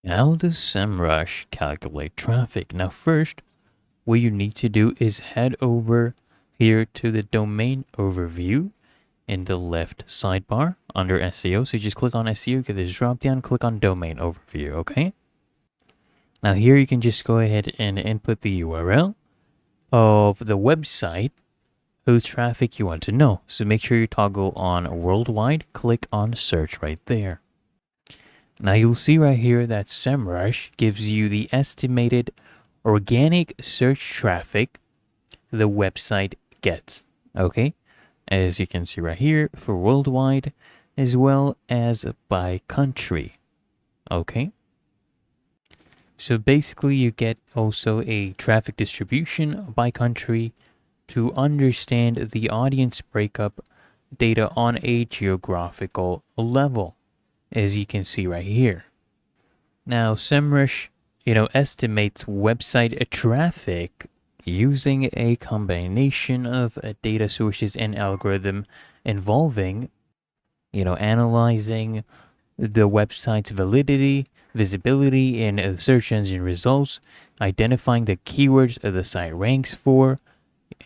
How does Semrush calculate traffic? Now first, what you need to do is head over here to the domain overview in the left sidebar under SEO. So you just click on SEO, get this drop down, click on domain overview, okay? Now here you can just go ahead and input the URL of the website whose traffic you want to know. So make sure you toggle on worldwide, click on search right there. Now you'll see right here that Semrush gives you the estimated organic search traffic the website gets, okay? As you can see right here for worldwide as well as by country, okay? So basically you get also a traffic distribution by country to understand the audience breakup data on a geographical level, as you can see right here. Now, Semrush, estimates website traffic using a combination of data sources and algorithm involving, analyzing the website's validity, visibility in search engine results, identifying the keywords the site ranks for,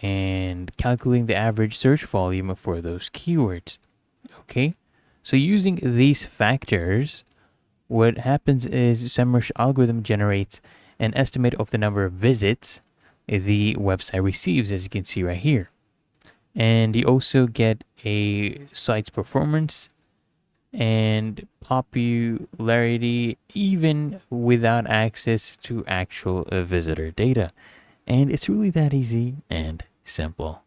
and calculating the average search volume for those keywords. Okay, so using these factors, what happens is Semrush algorithm generates an estimate of the number of visits the website receives, as you can see right here. And you also get a site's performance and popularity even without access to actual visitor data. And it's really that easy and simple.